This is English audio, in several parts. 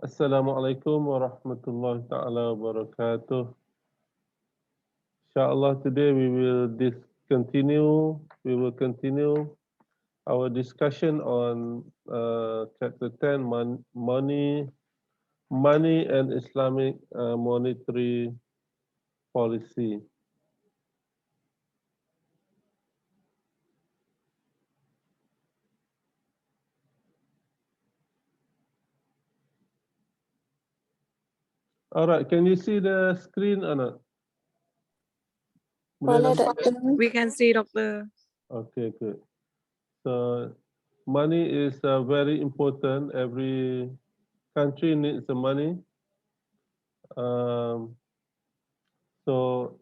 Assalamualaikum warahmatullahi ta'ala wabarakatuh. Inshallah, today we will continue our discussion on chapter 10, money and Islamic monetary policy. All right, can you see the screen or not? Boleh Boleh, nampak? Doktor. We can see, Doctor. Okay, good. So money is very important. Every country needs the money. Um, so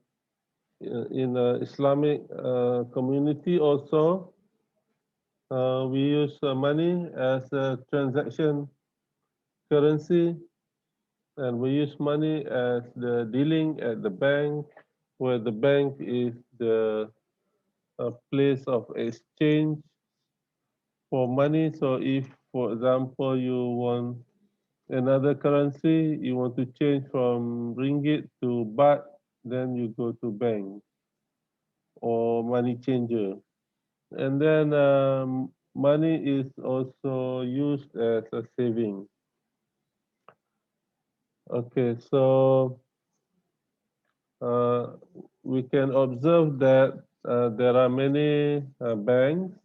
in the Islamic community also, we use money as a transaction currency, and we use money as the dealing at the bank, where the bank is the place of exchange for money. So if, for example, you want another currency, you want to change from ringgit to baht, then you go to bank or money changer. And then money is also used as a saving. Okay, so uh, we can observe that there are many banks.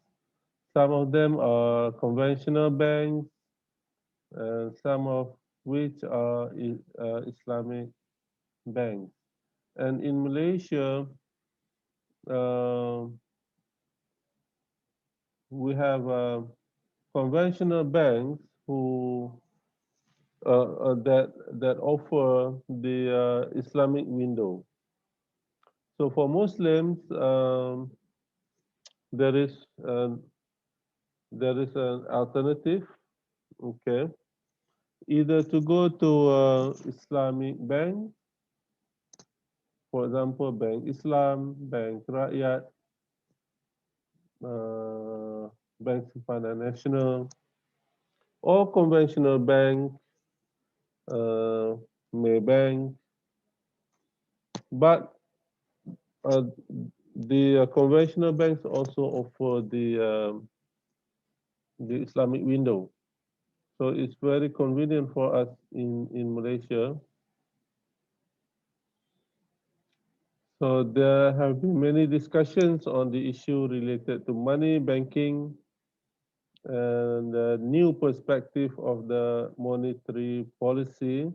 Some of them are conventional banks, and some of which are Islamic banks. And in Malaysia, uh, we have conventional banks who that offer the Islamic window. So for Muslims, there is uh, there is an alternative. Okay, either to go to Islamic bank, for example, Bank Islam, Bank Rakyat, Bank Simpanan National, or conventional bank, uh, Maybank, but uh, the conventional banks also offer the Islamic window. So it's very convenient for us in Malaysia. So there have been many discussions on the issue related to money, banking, and the new perspective of the monetary policy.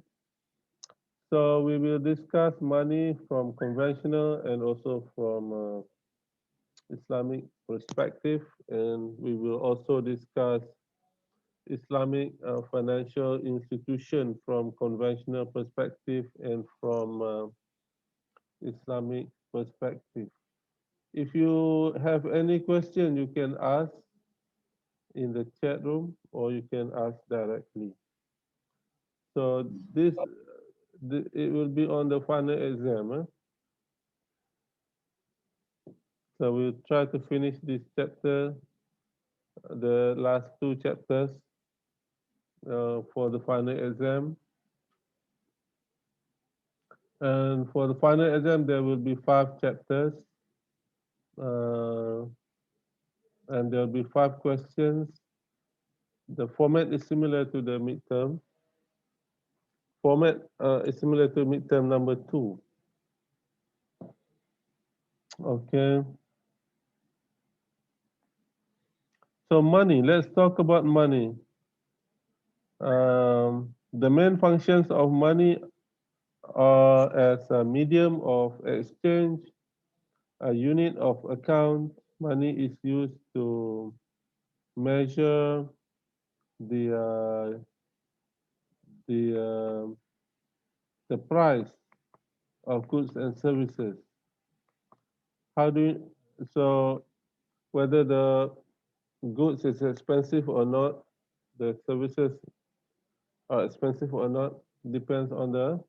So we will discuss money from conventional and also from Islamic perspective, and we will also discuss Islamic financial institution from conventional perspective and from Islamic perspective. If you have any question, you can ask in the chat room or you can ask directly. So it will be on the final exam. So we'll try to finish this chapter, the last two chapters for the final exam. And for the final exam, there will be 5 chapters. Uh, and there will be 5 questions. The format is similar to the midterm. Format is similar to midterm number 2. Okay. So money, let's talk about money. The main functions of money are as a medium of exchange, a unit of account. Money is used to measure the uh, the uh, the price of goods and services. How do you, so whether the goods is expensive or not, the services are expensive or not, depends on the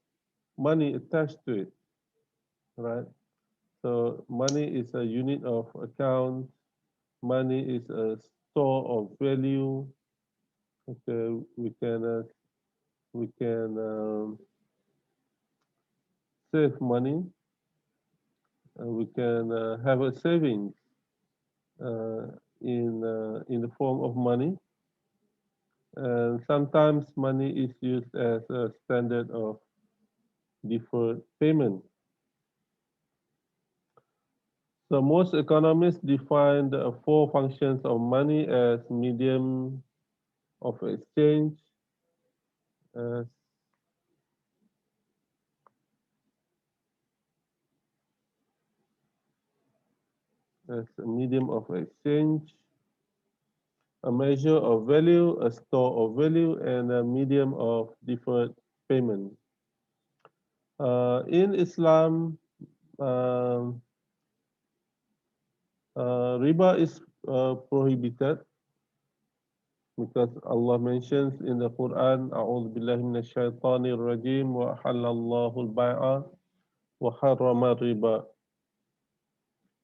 money attached to it, right? So money is a unit of account. Money is a store of value. Okay, we can we can save money, we can have a savings uh, in the form of money, and sometimes money is used as a standard of deferred payment. So most economists define the four functions of money as medium of exchange, as, as a medium of exchange, a measure of value, a store of value, and a medium of deferred payment. In Islam, um, riba is prohibited because Allah mentions in the Quran, "A'udzu billahi minasyaitonir rajim wa halallahu al-bai'a wa harrama riba."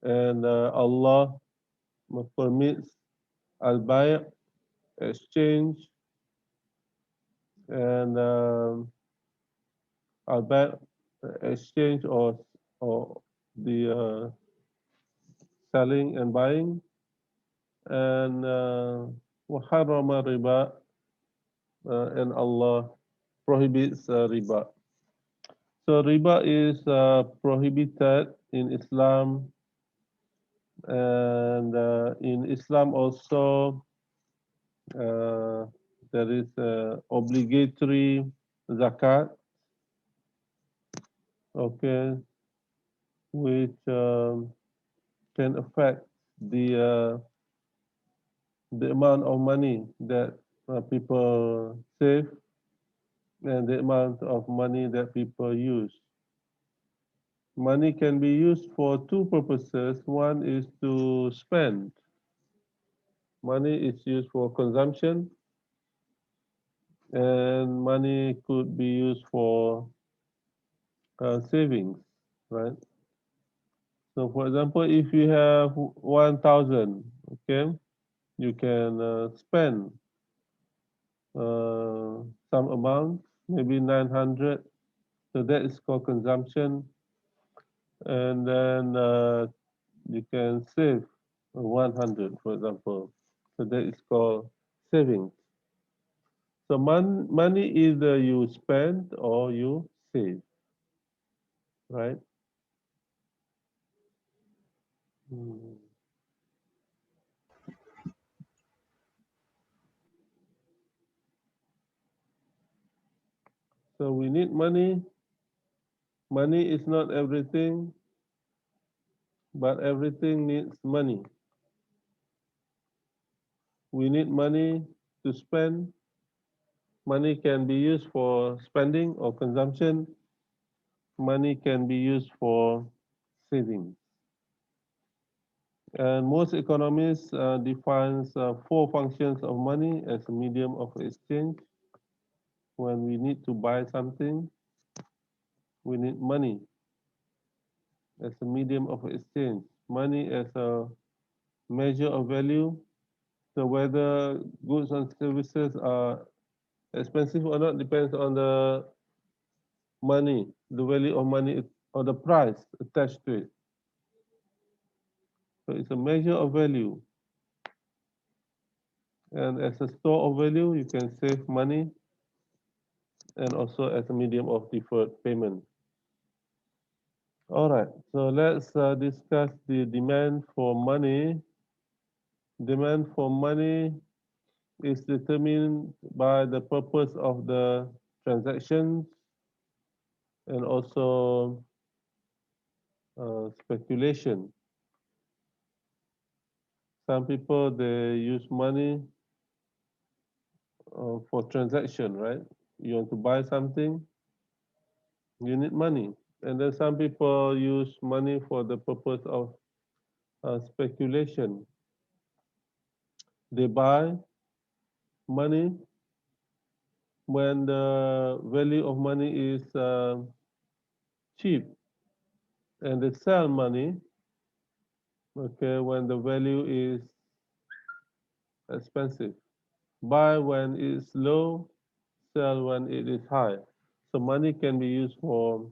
And Allah permits al-bai', exchange, and al-bai', exchange or the selling and buying, and وَحَرَّمَ riba, and Allah prohibits riba. So riba is prohibited in Islam, and in Islam also uh, there is obligatory zakat, okay, which can affect the amount of money that people save and the amount of money that people use. Money can be used for two purposes. One is to spend. Money is used for consumption, and money could be used for savings, right? So, for example, if you have 1,000, okay, you can spend some amount, maybe 900. So that is called consumption, and then you can save 100, for example. So that is called savings. So money either you spend or you save, right? Mm. So we need money. Money is not everything, but everything needs money. We need money to spend. Money can be used for spending or consumption. Money can be used for saving. And most economists defines four functions of money as a medium of exchange. When we need to buy something, we need money as a medium of exchange. Money as a measure of value. So whether goods and services are expensive or not depends on the money, the value of money or the price attached to it. So it's a measure of value. And as a store of value, you can save money and also as a medium of deferred payment. All right, so let's discuss the demand for money. Demand for money is determined by the purpose of the transactions and also speculation. Some people they use money for transaction, right? You want to buy something, you need money. And then some people use money for the purpose of speculation. They buy money when the value of money is cheap, and they sell money, okay, when the value is expensive. Buy when it's low, sell when it is high. So money can be used for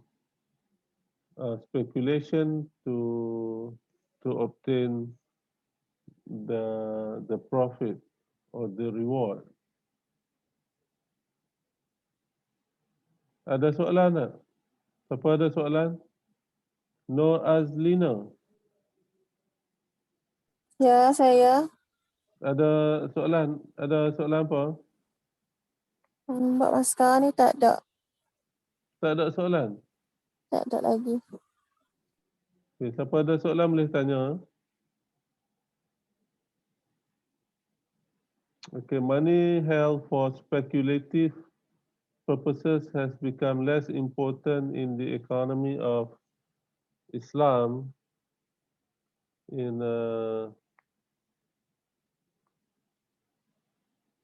speculation to obtain the profit or the reward. Ada soalan tak? Siapa ada soalan? Nur Azlina, Ya, saya. ada soalan? Ada soalan apa? Mbak Maskar ni tak ada. Tak ada soalan? Tak ada lagi. Okay, siapa ada soalan boleh tanya. Okay, money held for speculative purposes has become less important in the economy of Islam in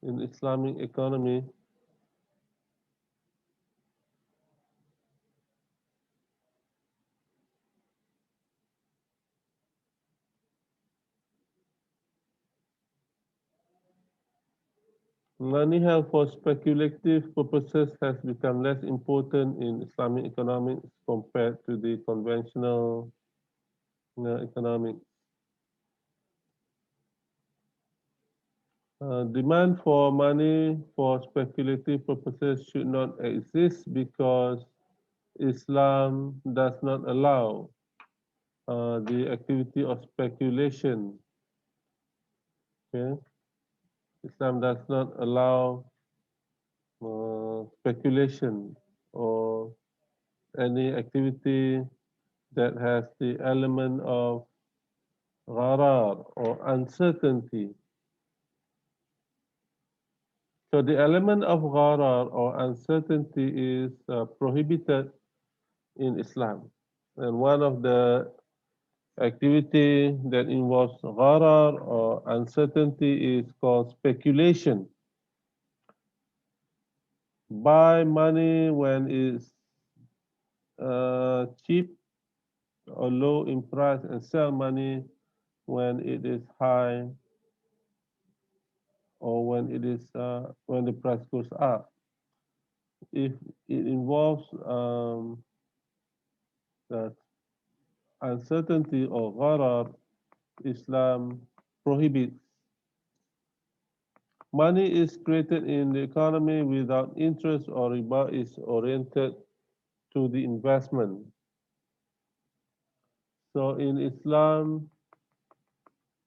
in Islamic economy. Money held for speculative purposes has become less important in Islamic economics compared to the conventional economics. Demand for money for speculative purposes should not exist because Islam does not allow the activity of speculation. Okay, Islam does not allow speculation or any activity that has the element of gharar or uncertainty. So the element of gharar or uncertainty is prohibited in Islam. And one of the activity that involves gharar or uncertainty is called speculation. Buy money when it's cheap or low in price and sell money when it is high or when the price goes up. If it involves the uncertainty or gharar, Islam prohibits. Money is created in the economy without interest or riba is oriented to the investment. So in Islam,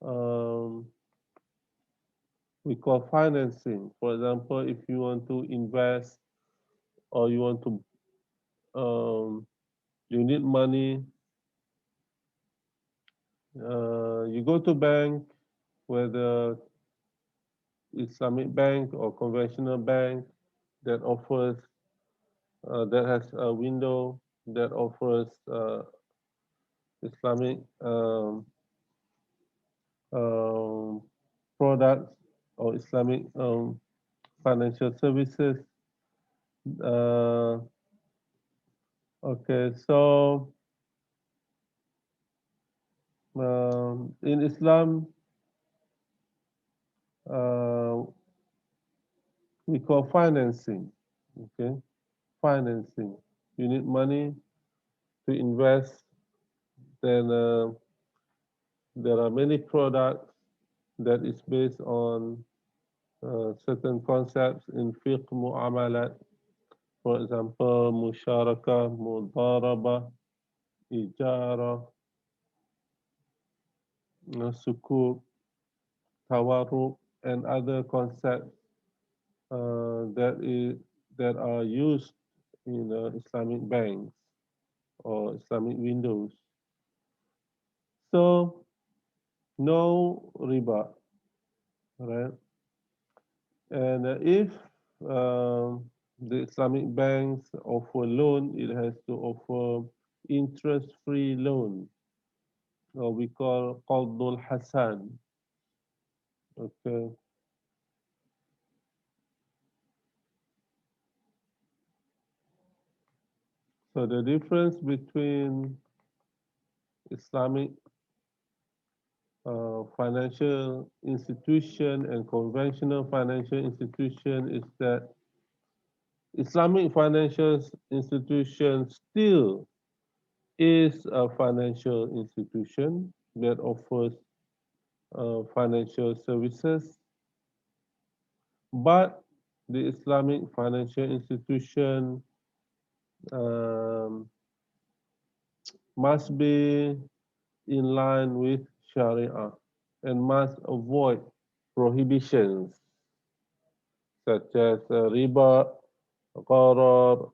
um, we call financing. For example, if you want to invest or you want to, you need money, you go to bank, whether Islamic bank or conventional bank that offers, that has a window that offers Islamic um, products or Islamic financial services. Uh, okay, so in Islam, uh, we call financing. Okay, financing. You need money to invest. Then there are many products that is based on certain concepts in fiqh mu'amalat. For example, musharaka, mudaraba, ijara, sukuk, tawarruk, and other concepts that is that are used in Islamic banks or Islamic windows. So no riba, right? And if the Islamic banks offer loan, it has to offer interest-free loan, or we call Qardul Hasan. Okay. So the difference between Islamic financial institution and conventional financial institution is that Islamic financial institution still is a financial institution that offers financial services, but the Islamic financial institution um, must be in line with Sharia and must avoid prohibitions such as riba, gharar,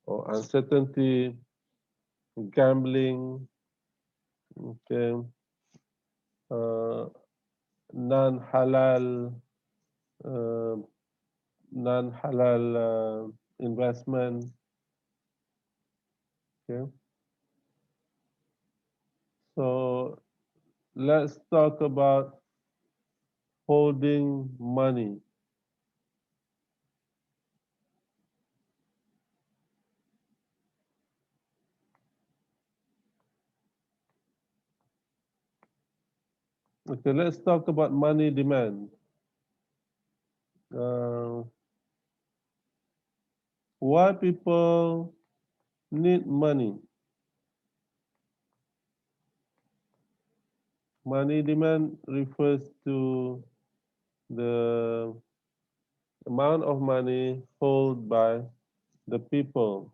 or uncertainty, gambling, okay, uh, non-halal, uh, non-halal investment. Okay, so let's talk about holding money. Okay, let's talk about money demand. Uh, why people need money? Money demand refers to the amount of money held by the people.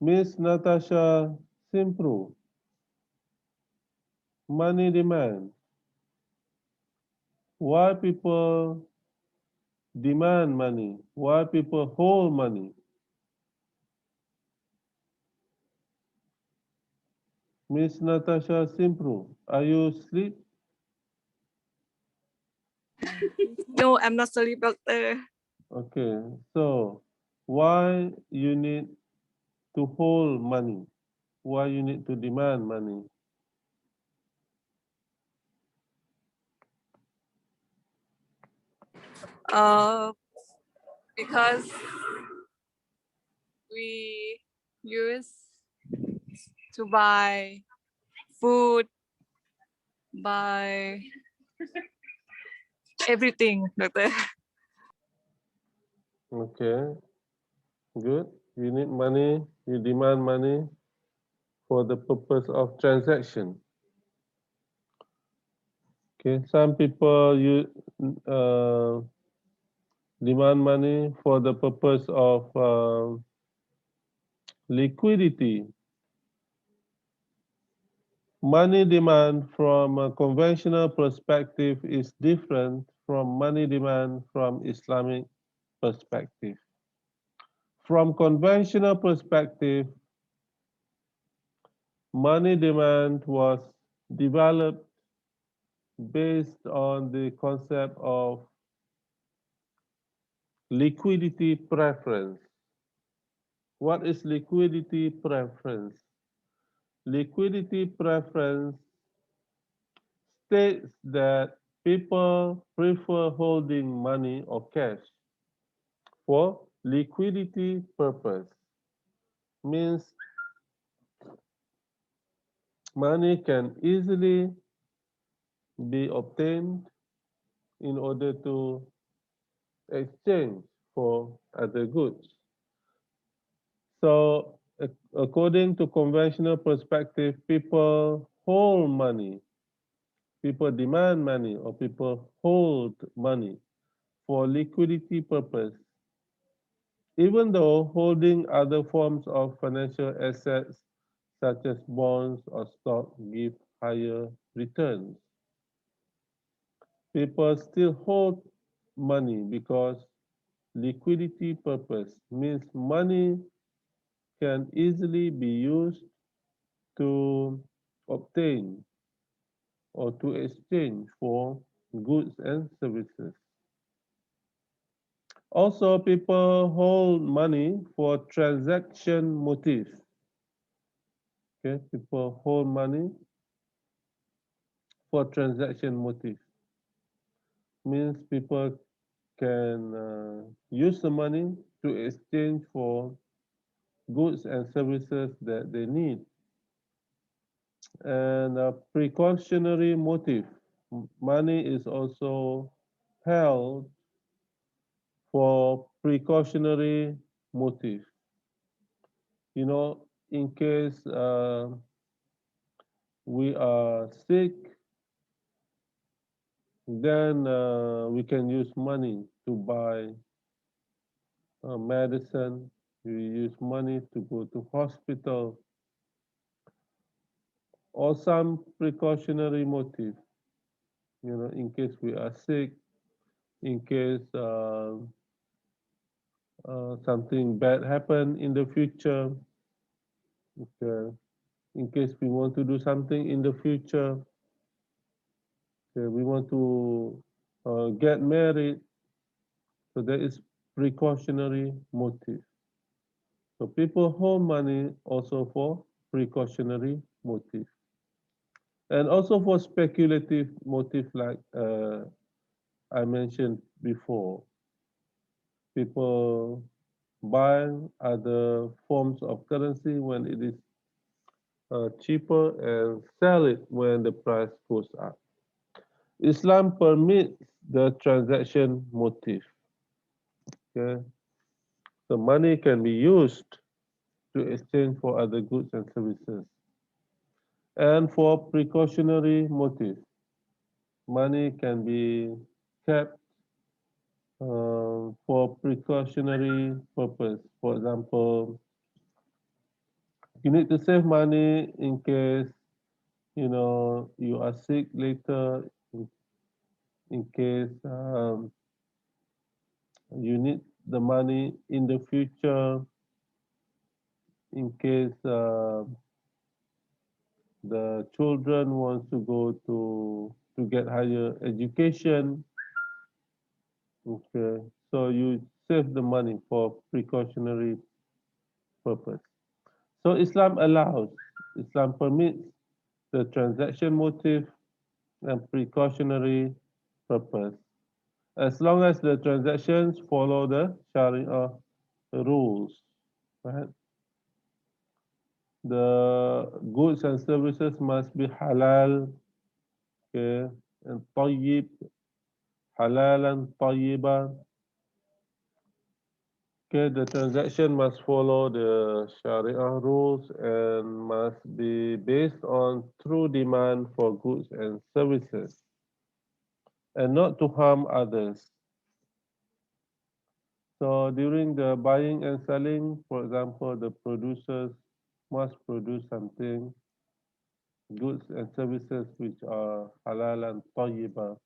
Miss Natasha Simpru, money demand. Why people demand money? Why people hold money? Miss Natasha Simpru, are you asleep? No, I'm not sorry, doctor. Okay, so why you need to hold money? Why you need to demand money? Uh, because we use to buy food, buy everything, doctor. Okay, good. You need money, you demand money for the purpose of transaction. Okay, some people you demand money for the purpose of liquidity. Money demand from a conventional perspective is different from money demand from Islamic perspective. From conventional perspective, money demand was developed based on the concept of liquidity preference. What is liquidity preference? Liquidity preference states that people prefer holding money or cash for liquidity purpose. Means money can easily be obtained in order to exchange for other goods. So according to conventional perspective, people hold money, people demand money, or people hold money for liquidity purpose, even though holding other forms of financial assets such as bonds or stock give higher returns. People still hold money because liquidity purpose means money can easily be used to obtain or to exchange for goods and services. Also, people hold money for transaction motive. Okay, people hold money for transaction motive. Means people can use the money to exchange for goods and services that they need. And a precautionary motive. Money is also held for precautionary motive. You know, in case we are sick, then we can use money to buy medicine. We use money to go to hospital, or some precautionary motive. You know, in case we are sick, in case something bad happen in the future, okay, in case we want to do something in the future, okay, we want to get married, so there is precautionary motive. So people hold money also for precautionary motive, and also for speculative motive, like I mentioned before. People buy other forms of currency when it is cheaper and sell it when the price goes up. Islam permits the transaction motive. Okay? So money can be used to exchange for other goods and services. And for precautionary motive, money can be kept for precautionary purpose. For example, you need to save money in case you are sick later, in case you need the money in the future, in case the children wants to go to get higher education. Okay, so you save the money for precautionary purpose. So Islam permits the transaction motive and precautionary purpose, as long as the transactions follow the Sharia rules, right? The goods and services must be halal, okay, and tayyib, halalan tayyiban. Okay, the transaction must follow the Sharia rules and must be based on true demand for goods and services, and not to harm others. So during the buying and selling, for example, the producers must produce something, goods and services which are halal and tayyiba.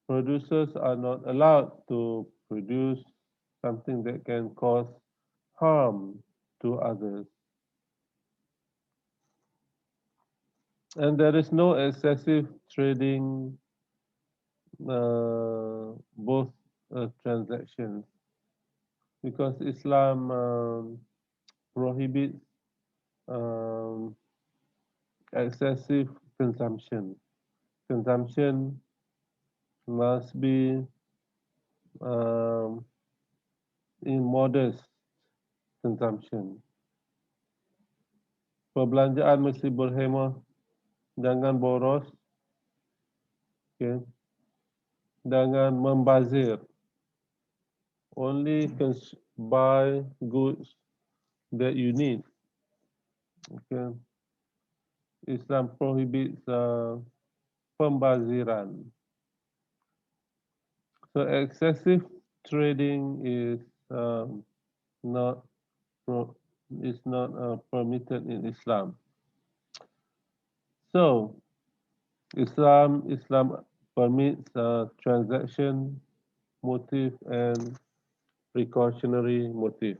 Producers are not allowed to produce something that can cause harm to others. And there is no excessive trading, both transactions, because Islam prohibits um, excessive consumption. Consumption must be um, in modest consumption. Perbelanjaan mesti berhemah, jangan boros, okay? Jangan membazir. Only buy goods that you need. Okay? Islam prohibits pembaziran. So excessive trading is not permitted in Islam. So Islam permits transaction motive and precautionary motive.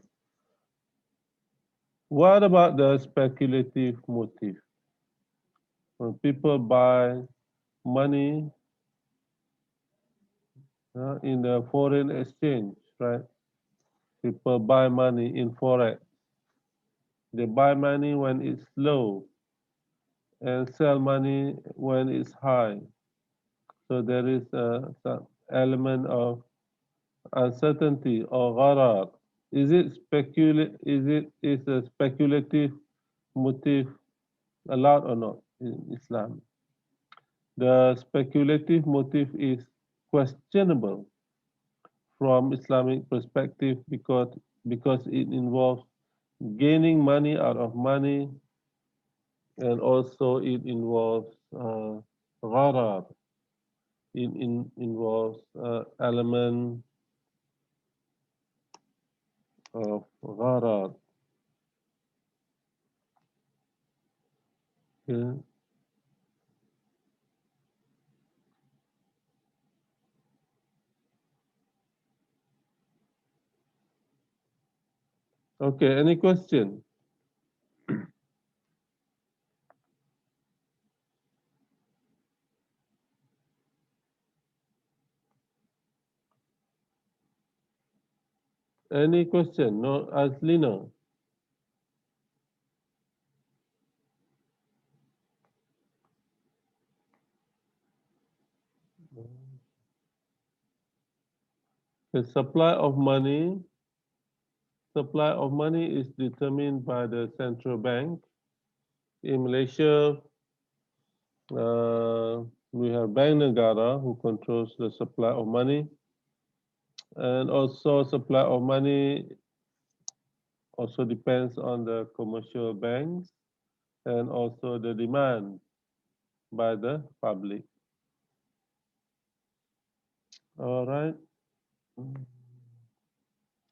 What about the speculative motive? When people buy money in the foreign exchange, right? People buy money in forex. They buy money when it's low and sell money when it's high. So there is some element of uncertainty or gharar. Is a speculative motive allowed or not in Islam? The speculative motive is questionable from Islamic perspective because it involves gaining money out of money, and also it involves gharar. It involves element of gharar. Okay. Okay, any question? Any question? No, Aslina. The supply of money is determined by the central bank. In Malaysia, we have Bank Negara who controls the supply of money, and also supply of money also depends on the commercial banks and also the demand by the public. All right.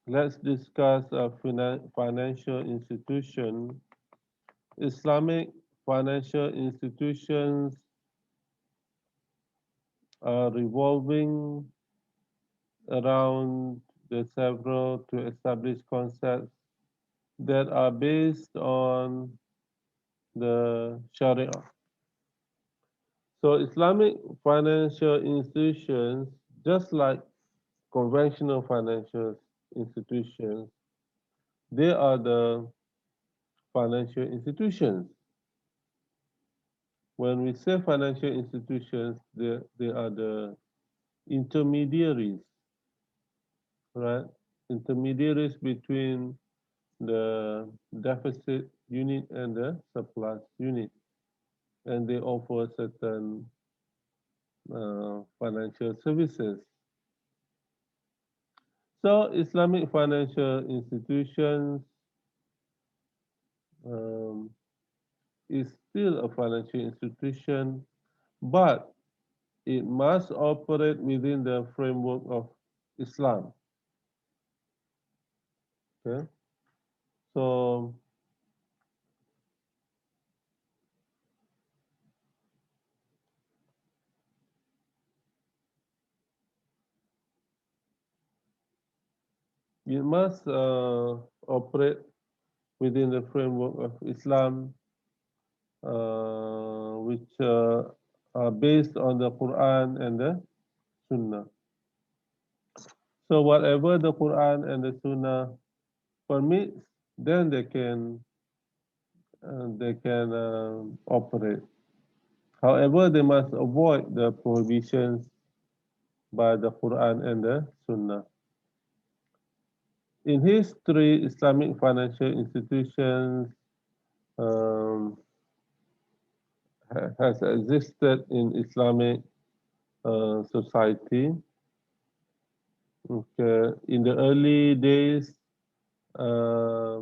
Let's discuss a financial institution. Islamic financial institutions are revolving around the several to establish concepts that are based on the Sharia. So Islamic financial institutions, just like conventional financial institutions, they are the financial institutions. When we say financial institutions, they are the intermediaries, right? Intermediaries between the deficit unit and the surplus unit, and they offer certain financial services. So Islamic financial institutions um, is still a financial institution, but it must operate within the framework of Islam. Okay, so it must operate within the framework of Islam, which are based on the Quran and the Sunnah. So whatever the Quran and the Sunnah permits, then they can operate. However, they must avoid the prohibitions by the Quran and the Sunnah. In history, Islamic financial institutions um, has existed in Islamic society. Okay. In the early days, uh,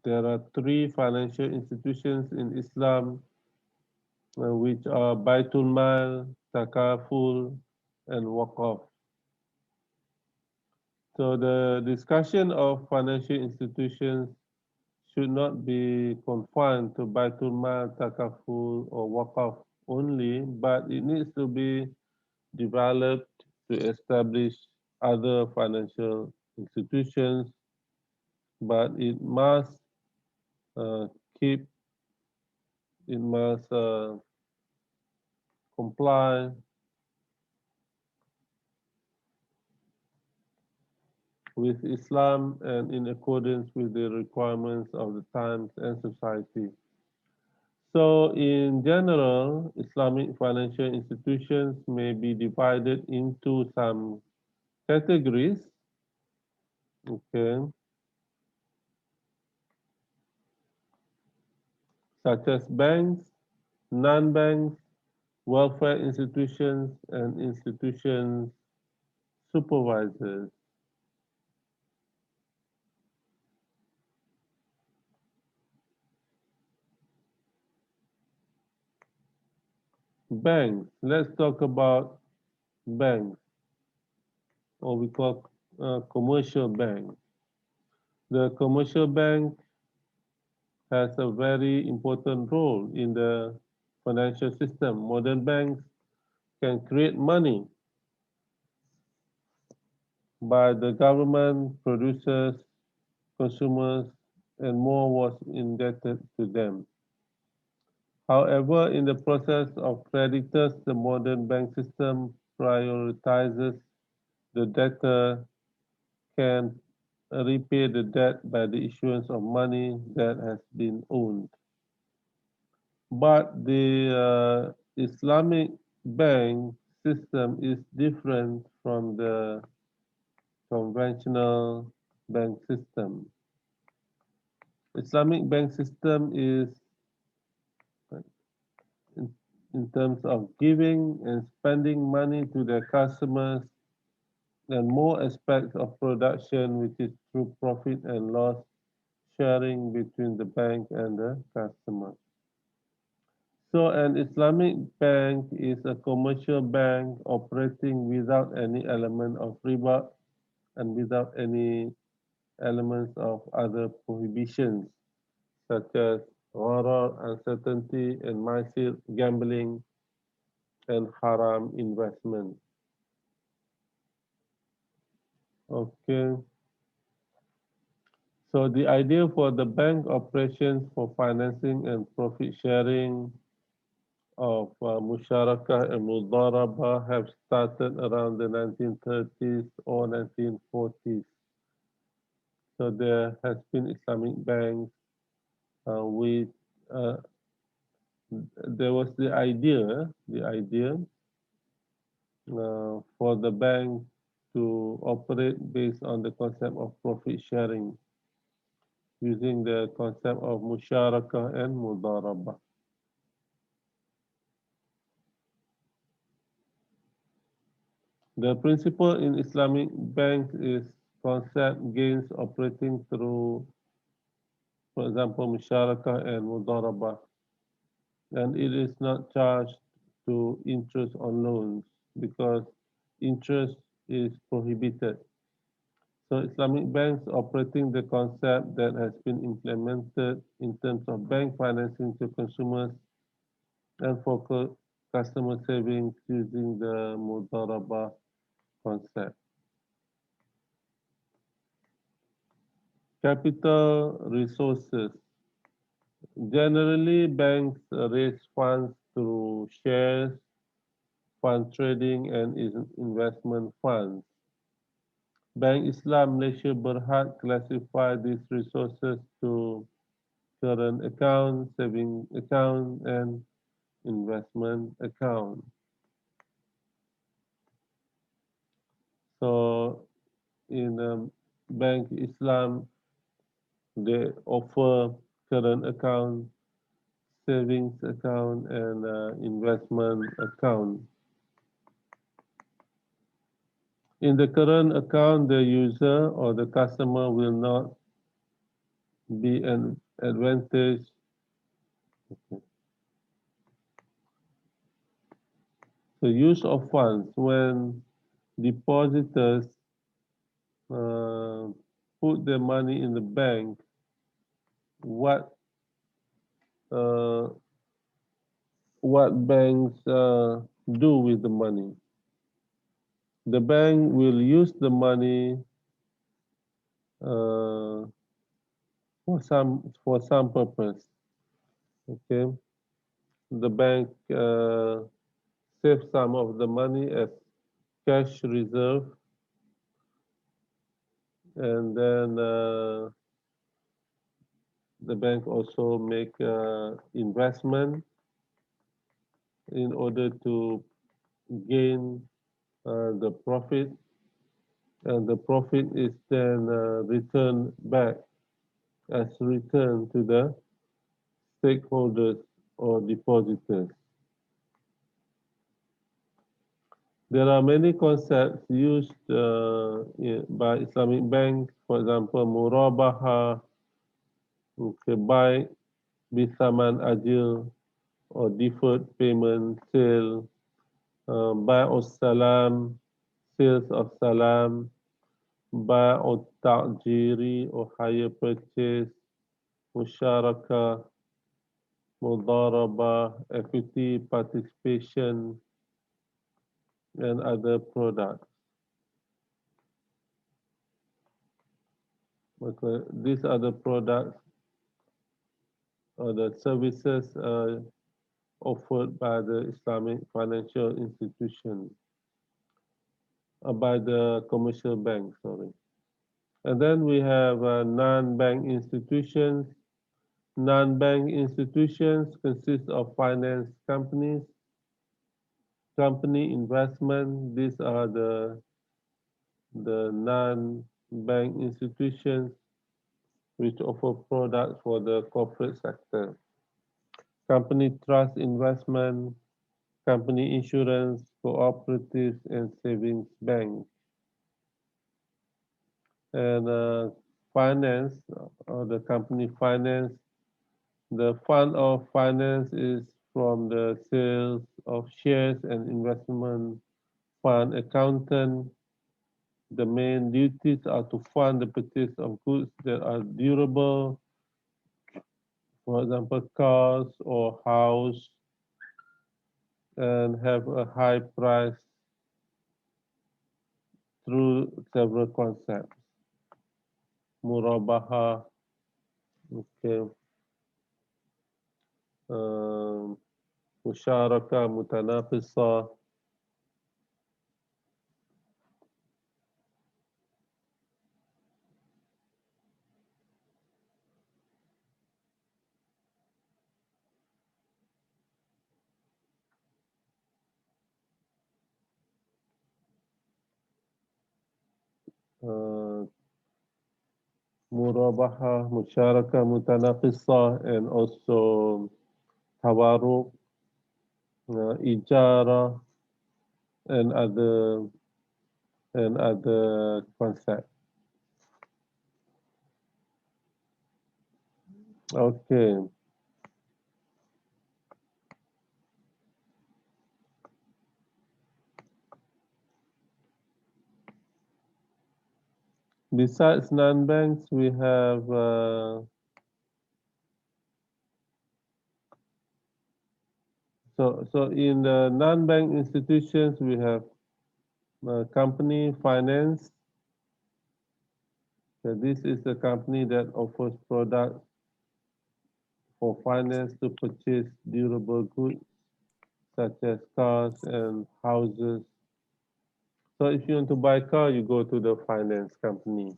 there are three financial institutions in Islam, which are Baitul Mal, Takaful, and Waqaf. So the discussion of financial institutions should not be confined to Baitul Mal, Takaful, or Waqaf only, but it needs to be developed to establish other financial institutions, but uh, keep, it must comply with Islam and in accordance with the requirements of the times and society. So in general, Islamic financial institutions may be divided into some categories, okay, such as banks, non-banks, welfare institutions, and institutions supervisors. Banks. Let's talk about banks, or we call commercial bank. The commercial bank has a very important role in the financial system. Modern banks can create money by the government, producers, consumers, and more was indebted to them. However, in the process of creditors, the modern bank system prioritizes the debtor can repay the debt by the issuance of money that has been owned. But the Islamic bank system is different from the conventional bank system. Islamic bank system is in, in terms of giving and spending money to their customers and more aspects of production, which is through profit and loss sharing between the bank and the customer. So an Islamic bank is a commercial bank operating without any element of riba and without any elements of other prohibitions such as gharar, uncertainty, and maisir, gambling, and haram investment. Okay. So the idea for the bank operations for financing and profit sharing of musharakah and mudarabah have started around the 1930s or 1940s. So there has been Islamic banks with there was the idea for the bank to operate based on the concept of profit sharing using the concept of musharakah and mudarabah. The principle in Islamic banks is concept gains operating through, for example, musharakah and mudarabah, and it is not charged to interest on loans because interest is prohibited. So Islamic banks operating the concept that has been implemented in terms of bank financing to consumers and for customer savings using the mudarabah concept. Capital resources. Generally, banks raise funds through shares, fund trading, and investment funds. Bank Islam Malaysia Berhad classify these resources to current account, saving account, and investment account. So in Bank Islam, they offer current account, savings account, and investment account. In the current account, the user or the customer will not be an advantage. The use of funds when depositors uh, put their money in the bank, what uh, what banks do with the money? The bank will use the money for some purpose. Okay, the bank save some of the money as cash reserve, and then the bank also make investment in order to gain the profit, and the profit is then returned back as return to the stakeholders or depositors. There are many concepts used by Islamic banks, for example, murabaha, okay, buy bisaman ajil, or deferred payment, sale, buy or salam, sales of salam, buy or ta'jiri or hire purchase, musharaka, mudaraba, equity participation, and other products. Okay, these are the products or the services offered by the Islamic financial institution, by the commercial bank, sorry. And then we have non-bank institutions. Non-bank institutions consist of finance companies, company investment. These are the non-bank institutions which offer products for the corporate sector. Company trust investment, company insurance, cooperatives, and savings banks. And finance, or the company finance, the fund of finance is from the sales of shares and investment fund accountant. The main duties are to fund the purchase of goods that are durable, for example, cars or house, and have a high price through several concepts. Murabaha, okay, musharaka, mutanafisa, murabaha, musharaka, mutanafisa, and also tawaruk, ijara, and other concepts. Okay. Besides non-banks, we have so in the non-bank institutions we have company finance. So this is a company that offers products for finance to purchase durable goods such as cars and houses. So if you want to buy a car, you go to the finance company.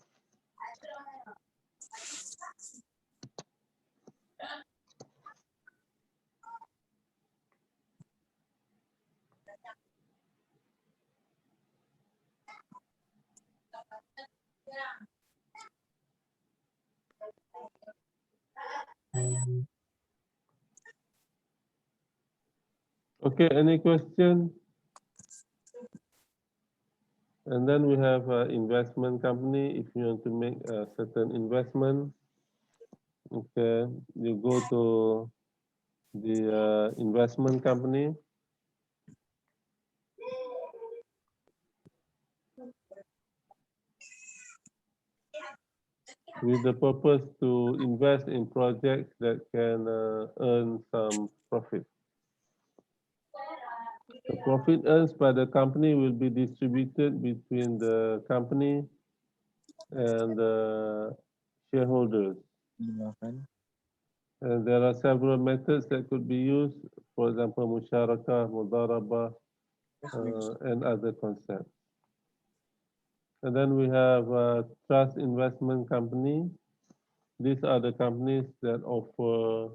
Okay, any question? And then we have investment company. If you want to make a certain investment, okay, you go to the investment company. With the purpose to invest in projects that can earn some profit. The profit earned by the company will be distributed between the company and the shareholders. And there are several methods that could be used, for example, musyarakah, mudarabah, and other concepts. And then we have trust investment company. These are the companies that offer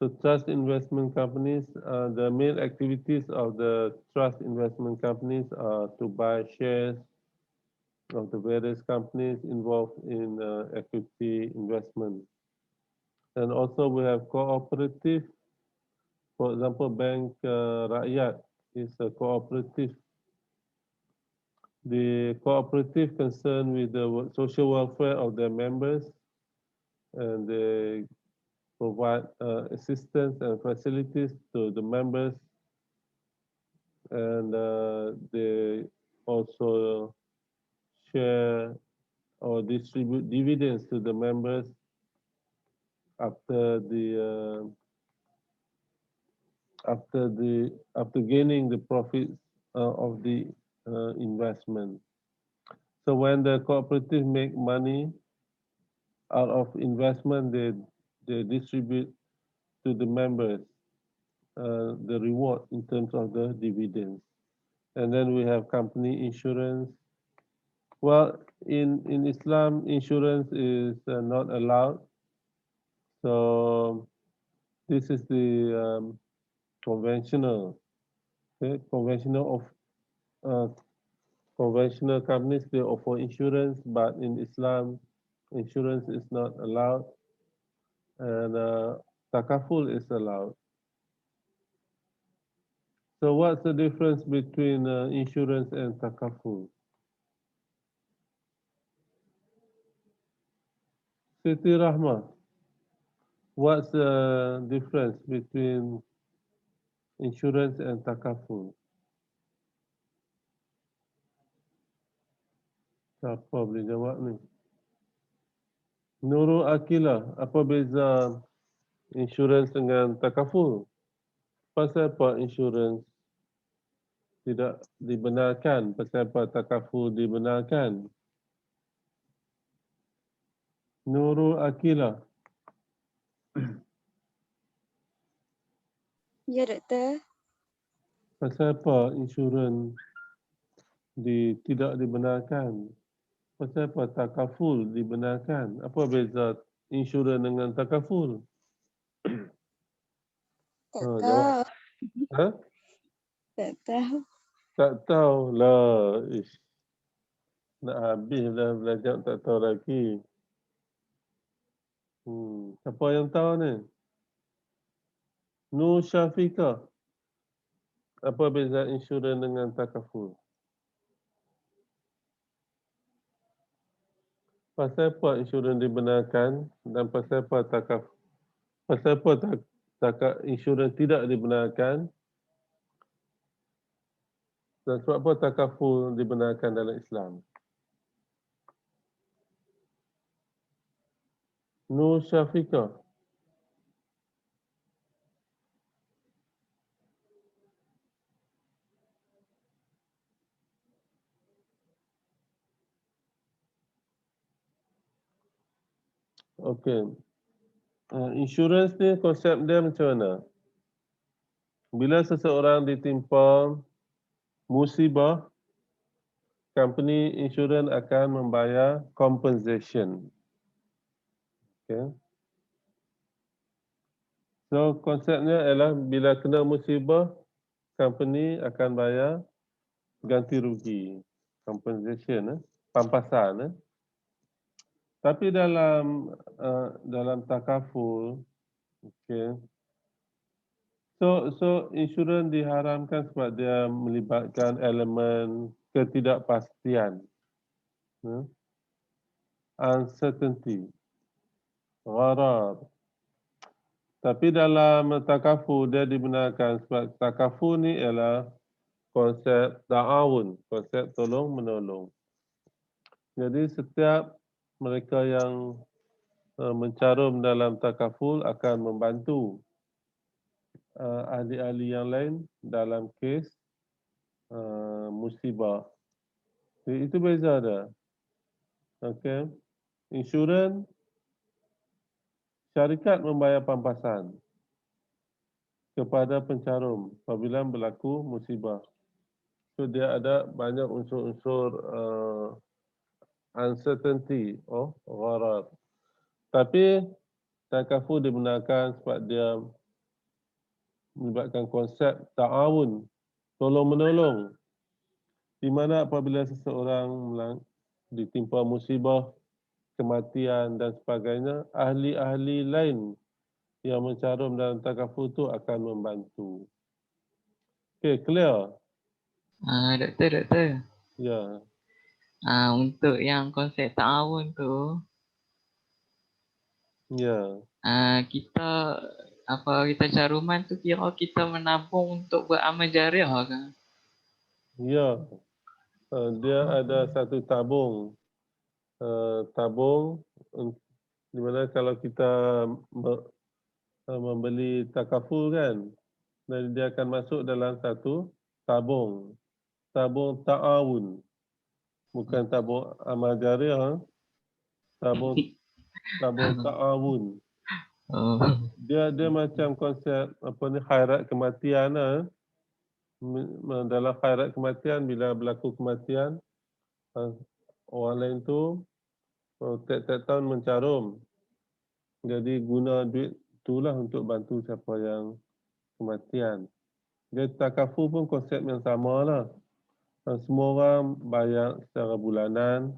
So trust investment companies, the main activities of the trust investment companies are to buy shares of the various companies involved in equity investment. And also we have cooperative, for example, Bank Rakyat is a cooperative. The cooperative concerned with the social welfare of their members, and they provide assistance and facilities to the members, and they also share or distribute dividends to the members after after gaining the profits of the investment. So when the cooperative make money out of investment, they distribute to the members the reward in terms of the dividends. And then we have company insurance. Well, in Islam, insurance is not allowed. So this is the conventional, okay, uh, conventional companies. They offer insurance, but in Islam, insurance is not allowed, and takaful is allowed. So what's the difference between insurance and takaful? Siti Rahma, what's the difference between insurance and takaful? Siapa boleh jawab ni? Nurul Akila, apa beza insurance dengan takaful? Pasal apa insurance tidak dibenarkan? Pasal apa takaful dibenarkan? Nurul Akila. Ya, Doktor. Pasal apa insurans tidak dibenarkan? Pasal apa takaful dibenarkan? Apa beza insurans dengan takaful? Tak Jawab. tahu. Ha? Tak tahu. Tak tahu lah. Ish. Nak habis dah belajar tak tahu lagi. Siapa yang tahu ni? Nur Syafiqah. Apa beza insurans dengan takaful? Pasal apa insurans dibenarkan dan pasal apa insurans tidak dibenarkan, dan sebab apa takaful dibenarkan dalam Islam? Nur Syafiqah. Okey. Insurans ni konsep dia macam mana? Bila seseorang ditimpa musibah, company insurans akan membayar compensation. Okay. So konsepnya ialah bila kena musibah, company akan bayar ganti rugi, compensation, pampasan. Tapi dalam takaful, okay. So insurans diharamkan sebab dia melibatkan elemen ketidakpastian, uncertainty, gharar. Tapi dalam takaful dia dibenarkan sebab takaful ni ialah konsep ta'awun, konsep tolong menolong. Jadi setiap mereka yang mencarum dalam takaful akan membantu ahli-ahli yang lain dalam kes musibah. Jadi, itu beza dia. Okey. Insurans, syarikat membayar pampasan kepada pencarum apabila berlaku musibah. So dia ada banyak unsur-unsur uncertainty, gharar. Tapi takaful dibenarkan sebab dia melibatkan konsep ta'awun, tolong-menolong, di mana apabila seseorang ditimpa musibah, kematian dan sebagainya, ahli-ahli lain yang mencarum dalam takaful itu akan membantu. Okey, clear? Doktor. Ya. Untuk yang konsep ta'awun tu, Ya. kita caruman tu kira kita menabung untuk buat amal jariah ke? Ya. Dia ada satu tabung. Tabung di mana kalau kita membeli takaful kan, dan dia akan masuk dalam satu tabung. Tabung ta'awun. Bukan tabung amal jariah. Tabung ta'awun. Oh. Dia macam konsep khairat kematian lah. Dalam khairat kematian, bila berlaku kematian, orang lain tu tiap-tiap tahun mencarum. Jadi guna duit itulah untuk bantu siapa yang kematian. Jadi takaful pun konsep yang sama lah. Semua orang bayar secara bulanan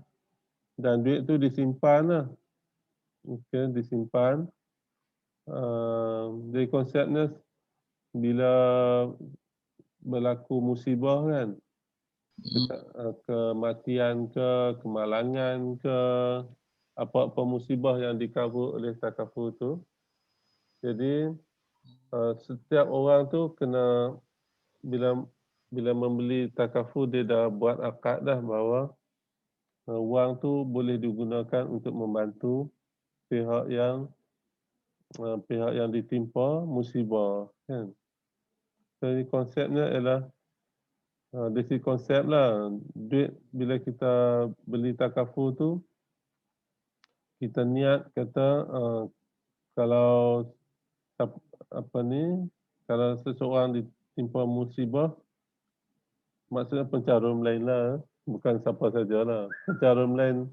dan duit tu disimpan lah. Okay, disimpan. Jadi konsepnya bila berlaku musibah kan, kematian ke, kemalangan ke, apa-apa musibah yang di-cover oleh takaful tu. Jadi setiap orang tu kena bila membeli takaful, dia dah buat akad dah bahawa wang tu boleh digunakan untuk membantu pihak yang ditimpa musibah kan. Jadi konsepnya ialah dari segi konsep lah, duit bila kita beli takaful tu, kita niat kata kalau kalau seseorang ditimpa musibah, maksudnya pencarum lain lah, bukan siapa sajalah. Pencarum lain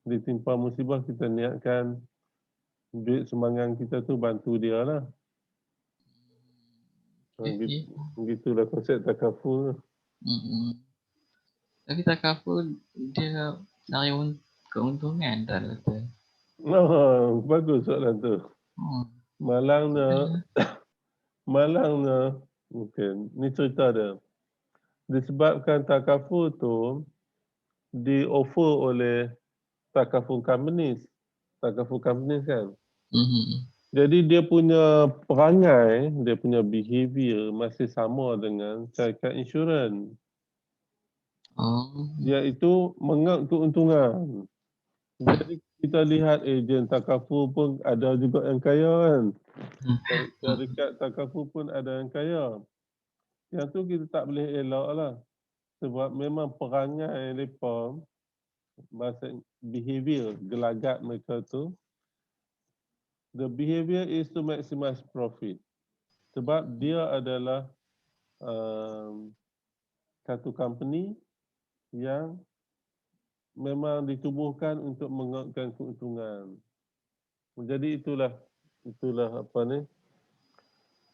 ditimpa musibah, kita niatkan duit sumbangan kita tu bantu dia lah. Okay. Begitulah konsep takaful. Tapi takaful dia cari keuntungan tak doktor? Bagus soalan tu. Malangnya, mungkin ni cerita dia. Disebabkan takaful tu di-offer oleh takaful companies kan. Jadi dia punya perangai, dia punya behavior masih sama dengan syarikat insurans. Iaitu mengak keuntungan. Jadi kita lihat ejen takaful pun ada juga yang kaya kan. Syarikat takaful pun ada yang kaya. Yang tu kita tak boleh elak lah. Sebab memang perangai mereka, bahasa behavior, gelagat mereka tu, the behavior is to maximize profit. Sebab dia adalah satu company yang memang ditubuhkan untuk mengekang keuntungan. Jadi itulah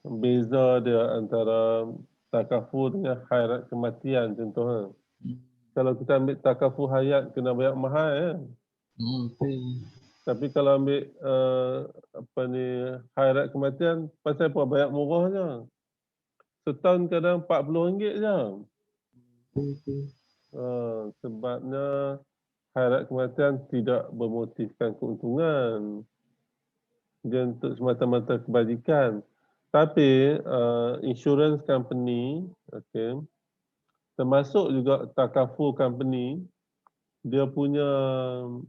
beza dia antara takaful dengan khairat kematian contohnya. Kalau kita ambil takaful hayat kena bayar mahal ya. Tapi kalau ambil khairat kematian, pasal apa bayar murah je. Setahun kadang RM40 je. Sebabnya khairat kematian tidak bermotifkan keuntungan. Dia untuk semata-mata kebajikan. Tapi insurance company, termasuk juga takaful company, dia punya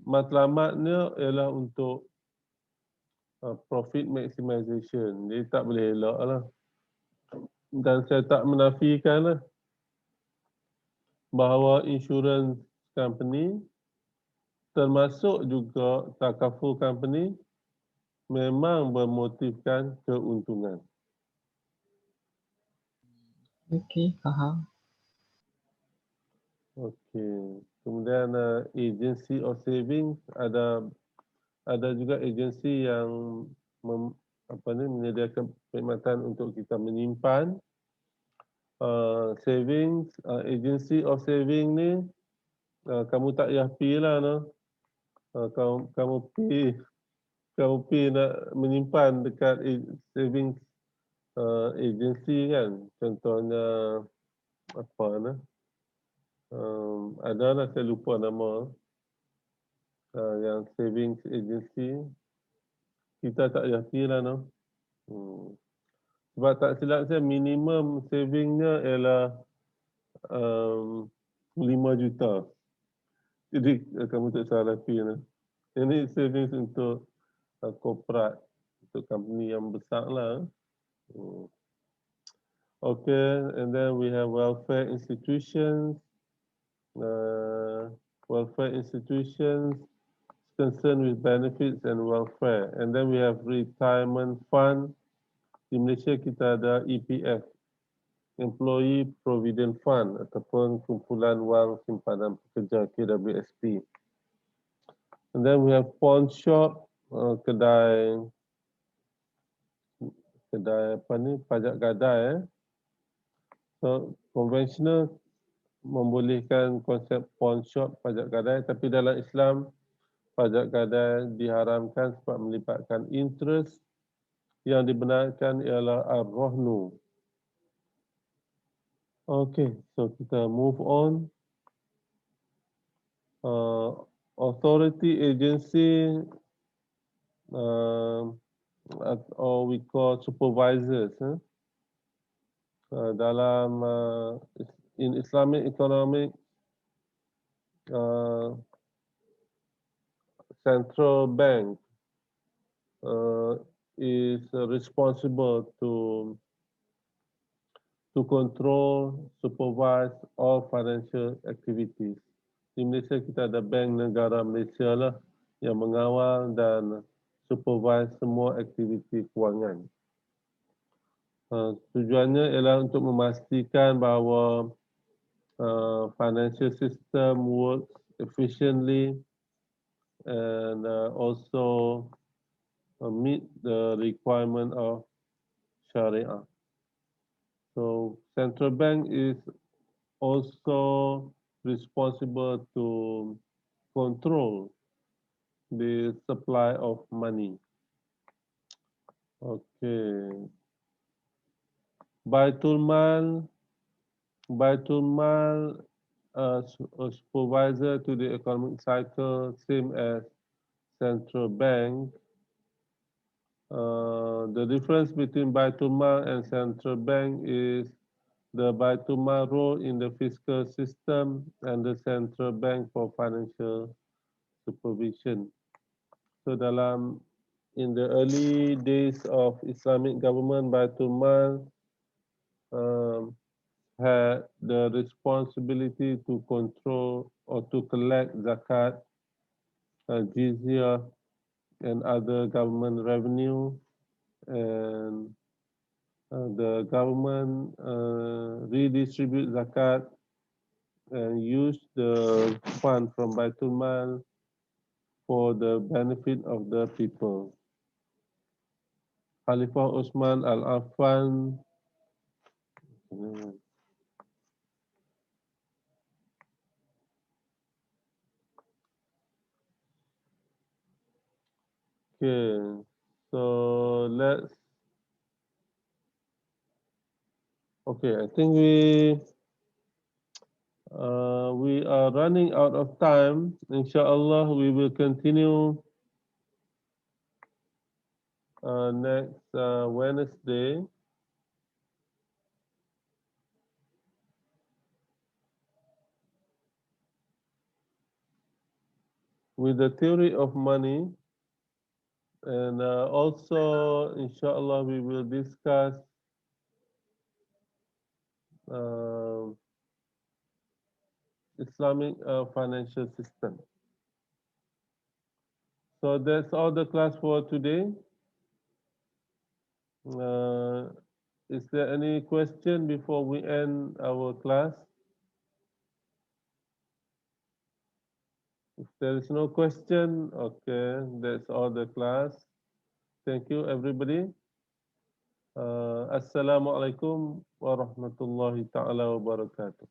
matlamatnya ialah untuk profit maximization. Jadi tak boleh elak lah. Dan saya tak menafikan lah bahawa insurance company termasuk juga takaful company memang bermotifkan keuntungan. Okey, faham. Okey. Kemudian agency of savings, ada juga agensi yang menyediakan perkhidmatan untuk kita menyimpan savings, agency of saving ni, kamu tak payah pergi lah, no? Kamu pergi nak menyimpan dekat savings agency kan. Contohnya apa nah? Ada lah, saya lupa nama. Yang savings agency, kita tak payah pergi lah, no? Sebab tak silap saya, minimum savingnya ialah 5 juta. Jadi kamu tak salah pergi, no? Ini savings untuk korporat, untuk company yang besar lah. Okay, and then we have welfare institutions. Welfare institutions concerned with benefits and welfare. And then we have retirement fund. Di Malaysia kita ada EPF, Employee Provident Fund, ataupun kumpulan wang simpanan pekerja, KWSP. And then we have pawn shop, kedai apa ni, pajak gadai. So conventional membolehkan konsep pawn shop, pajak gadai, tapi dalam Islam pajak gadai diharamkan sebab melibatkan interest. Yang dibenarkan ialah ar-rahnu. Okay, so kita move on. Authority agency, or we call supervisors. Dalam in Islamic economic, central bank is responsible to control, supervise all financial activities. Di Malaysia kita ada Bank Negara Malaysia lah yang mengawal dan supervise semua aktiviti kewangan. Tujuannya ialah untuk memastikan bahawa financial system works efficiently and also meet the requirement of Sharia. So central bank is also responsible to control the supply of money. Okay. Baitul Mal, a supervisor to the economic cycle, same as central bank. The difference between Baitul Mal and central bank is the Baitul Mal role in the fiscal system and the central bank for financial supervision. So in the early days of Islamic government, Baitul Mal had the responsibility to control or to collect zakat, jizya, and other government revenue, and the government redistribute zakat and use the fund from Baitul Mal for the benefit of the people. Khalifah Osman Al-Affan okay, so I think we are running out of time. Inshallah, we will continue next Wednesday. With the theory of money, and also, inshallah, we will discuss Islamic financial system. So that's all the class for today. Is there any question before we end our class? If there is no question, okay, that's all the class. Thank you, everybody. Assalamualaikum warahmatullahi taala wabarakatuh.